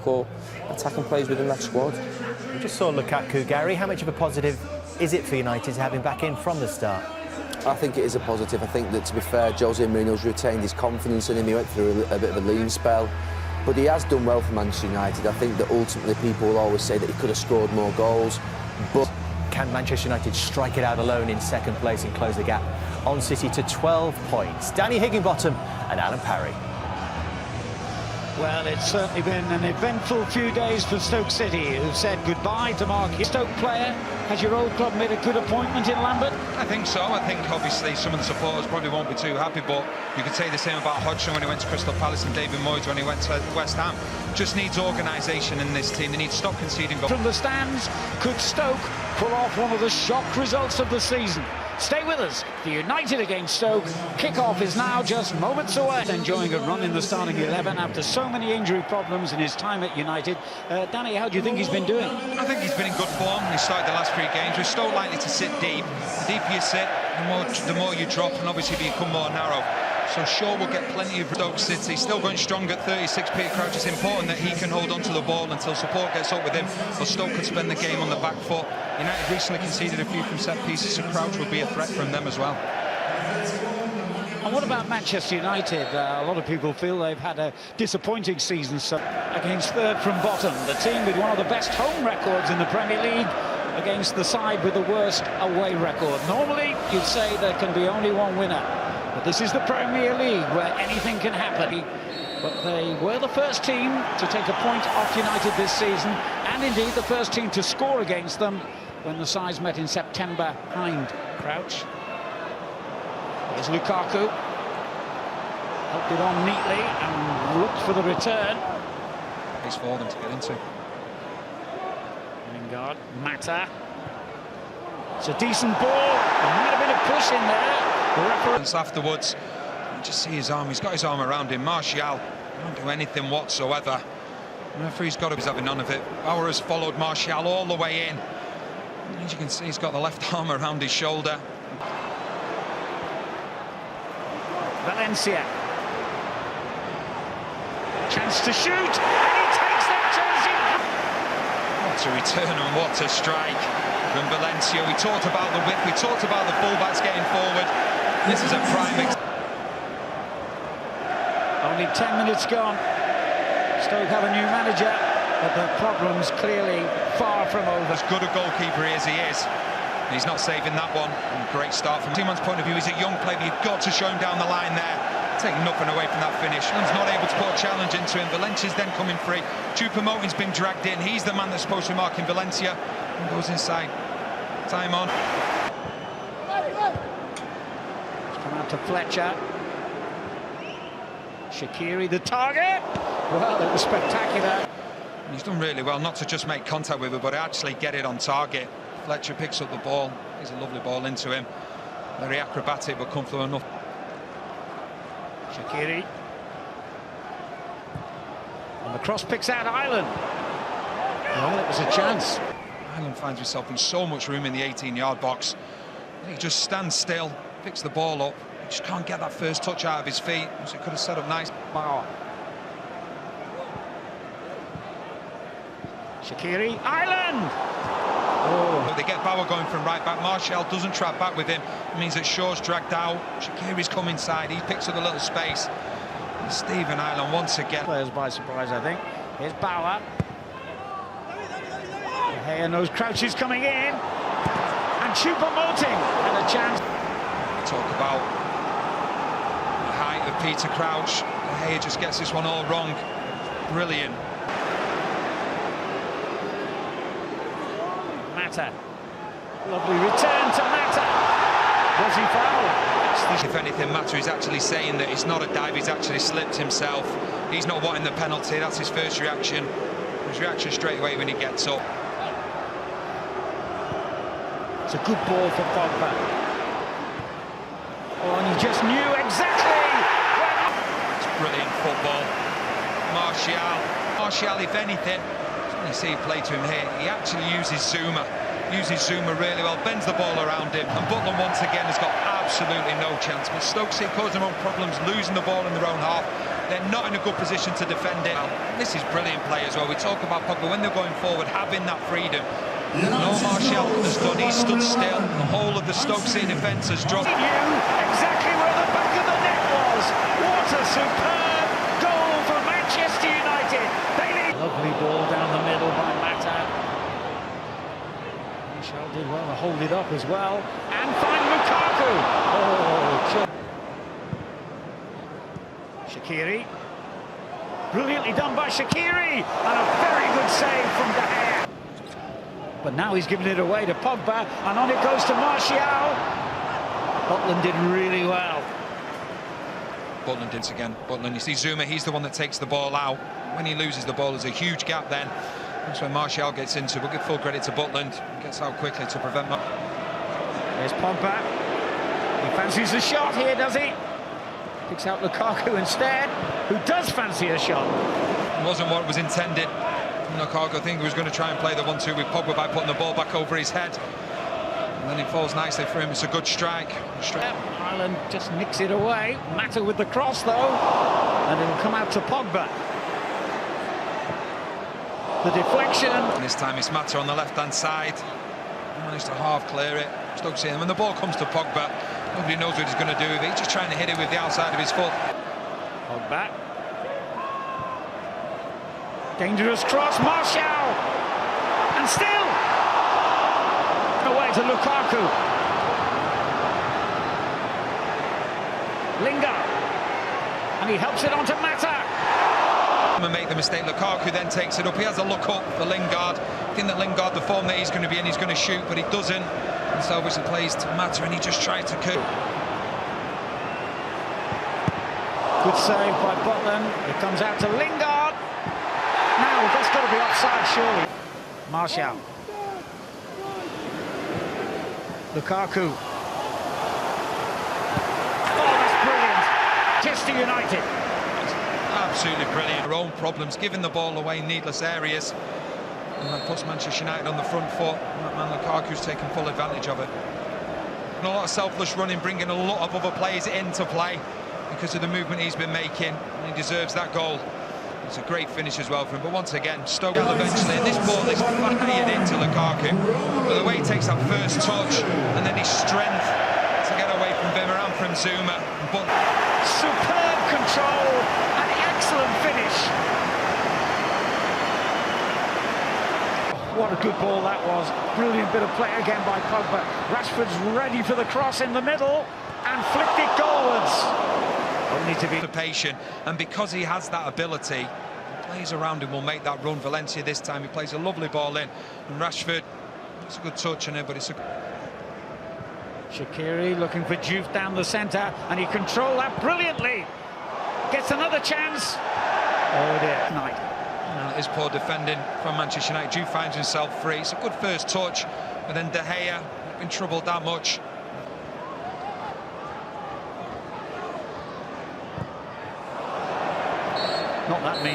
or attacking players within that squad. We just saw Lukaku, Gary. How much of a positive is it for United to have him back in from the start? I think it is a positive. I think that, to be fair, Jose Mourinho's retained his confidence in him. He went through a bit of a lean spell, but he has done well for Manchester United. I think that ultimately people will always say that he could have scored more goals, but can Manchester United strike it out alone in second place and close the gap on City to 12 points? Danny Higginbottom and Alan Parry. Well, it's certainly been an eventful few days for Stoke City, who've said goodbye to Mark. Stoke player, has your old club made a good appointment in Lambert? I think so. I think obviously some of the supporters probably won't be too happy, but you could say the same about Hodgson when he went to Crystal Palace and David Moyes when he went to West Ham. Just needs organisation in this team. They need to stop conceding goals. From the stands, could Stoke pull off one of the shock results of the season? Stay with us. The United against Stoke. Kick-off is now just moments away. Enjoying a run in the starting 11 after so many injury problems in his time at United. Danny, how do you think he's been doing? I think he's been in good form. He started the last 3 games. We're Stoke likely to sit deep. The deeper you sit, the more you drop, and obviously become more narrow. So Shaw will get plenty of Stoke City. Still going strong at 36. Peter Crouch. It's important that he can hold on to the ball until support gets up with him, or Stoke could spend the game on the back foot. United recently conceded a few from set pieces, so Crouch will be a threat from them as well. And what about Manchester United? A lot of people feel they've had a disappointing season against third from bottom. The team with one of the best home records in the Premier League against the side with the worst away record. Normally, you'd say there can be only one winner. But this is the Premier League where anything can happen. But they were the first team to take a point off United this season, and indeed the first team to score against them when the sides met in September behind Crouch. Here's Lukaku. Helped it on neatly and looked for the return. It's for them to get into. Lingard, Mata. It's a decent ball. There might have been a push in there. Afterwards, you just see his arm. He's got his arm around him. Martial won't do anything whatsoever. The referee's got to be having none of it. Bauer has followed Martial all the way in. As you can see, he's got the left arm around his shoulder. Valencia. Chance to shoot. And he takes that chance. What a return and what a strike from Valencia. We talked about the width. We talked about the fullbacks getting forward. This is a prime example. Only 10 minutes gone. Stoke have a new manager, but the problem's clearly far from over. As good a goalkeeper as he is, he's not saving that one. Great start from Timon's point of view. He's a young player, but you've got to show him down the line there. Take nothing away from that finish. He's not able to put a challenge into him. Valencia's then coming free. Choupo-Moting's been dragged in. He's the man that's supposed to be marking Valencia. And goes inside. Time on. Come out to Fletcher. Shaqiri, the target. Well, it was spectacular. He's done really well not to just make contact with it, but actually get it on target. Fletcher picks up the ball. He's a lovely ball into him. Very acrobatic, but comfortable enough. Shaqiri. And the cross picks out Ireland. Well, it was a chance. Ireland finds himself in so much room in the 18-yard box. He just stands still, picks the ball up. He just can't get that first touch out of his feet, so he could have set up nice. Bauer. Shaqiri, Ireland! Oh. They get Bauer going from right back. Martial doesn't trap back with him. It means that Shaw's dragged out. Shaqiri's come inside. He picks up a little space. And Stephen Ireland once again. Players by surprise, I think. Here's Bauer. De Gea knows Crouch is coming in. And Choupo-Moting had a chance. Talk about the height of Peter Crouch. De Gea just gets this one all wrong. Brilliant. Mata. Lovely return to Mata. Was he fouled? If anything, Mata is actually saying that it's not a dive, he's actually slipped himself. He's not wanting the penalty, that's his first reaction. His reaction straight away when he gets up. It's a good ball for Pogba. Oh, and he just knew exactly. It's brilliant football. Martial, if anything, you see he play to him here, he actually uses Zuma really well, bends the ball around him, and Butland once again has got absolutely no chance. But Stoke City causing their own problems, losing the ball in their own half. They're not in a good position to defend it. This is brilliant play as well. We talk about Pogba when they're going forward, having that freedom. No Martial has done, he's stood still. The whole of the Stoke City defence has dropped. He knew exactly where the back of the net was. What a superb goal for Manchester United. They lead. Lovely ball down the middle by Mata. Martial did well to hold it up as well. And find Lukaku. Oh, Shaqiri. Brilliantly done by Shaqiri. And a very good save from De Gea. But now he's giving it away to Pogba, and on it goes to Martial. Butland did really well. Butland did again. Butland, you see Zuma, he's the one that takes the ball out. When he loses the ball, there's a huge gap then. That's when Martial gets into. We'll give full credit to Butland. Gets out quickly to prevent... There's Pogba. He fancies a shot here, does he? Picks out Lukaku instead, who does fancy a shot. It wasn't what was intended. Lukaku, I think he was going to try and play the 1-2 with Pogba by putting the ball back over his head. And then it falls nicely for him. It's a good strike. Ireland just nicks it away. Mata with the cross, though. And it'll come out to Pogba. The deflection. And this time it's Mata on the left-hand side. He managed to half clear it. Stoke City. And when the ball comes to Pogba, nobody knows what he's going to do with it. He's just trying to hit it with the outside of his foot. Pogba. Dangerous cross, Martial! And still! Away to Lukaku. Lingard. And he helps it on to Mata. And make the mistake. Lukaku then takes it up. He has a look up for Lingard. I think that Lingard, the form that he's going to be in, he's going to shoot, but he doesn't. And so obviously plays to Mata, and he just tries to coup. Good save by Butland. It comes out to Lingard. Now, that's got to be offside, surely. Martial. Lukaku. Oh, that's brilliant. Manchester United. Absolutely brilliant. Their own problems, giving the ball away in needless areas. And that puts Manchester United on the front foot. And that man Lukaku's taking full advantage of it. And a lot of selfless running, bringing a lot of other players into play because of the movement he's been making. And he deserves that goal. It's a great finish as well for him, but once again, Stoke will eventually, and this ball is fired into Lukaku. But the way he takes that first touch, and then his strength to get away from Wimmer and from Zuma. But superb control, an excellent finish. What a good ball that was. Brilliant bit of play again by Pogba. Rashford's ready for the cross in the middle, and flicked it goalwards. Only to be patient, and because he has that ability, players around him will make that run. Valencia this time, he plays a lovely ball in, and Rashford, it's a good touch on it, but it's a... Shaqiri looking for Juve down the centre, and he controlled that brilliantly. Gets another chance. Oh dear. Night. Now it is poor defending from Manchester United. Juve finds himself free. It's a good first touch, but then De Gea not been troubled that much. Not that mean.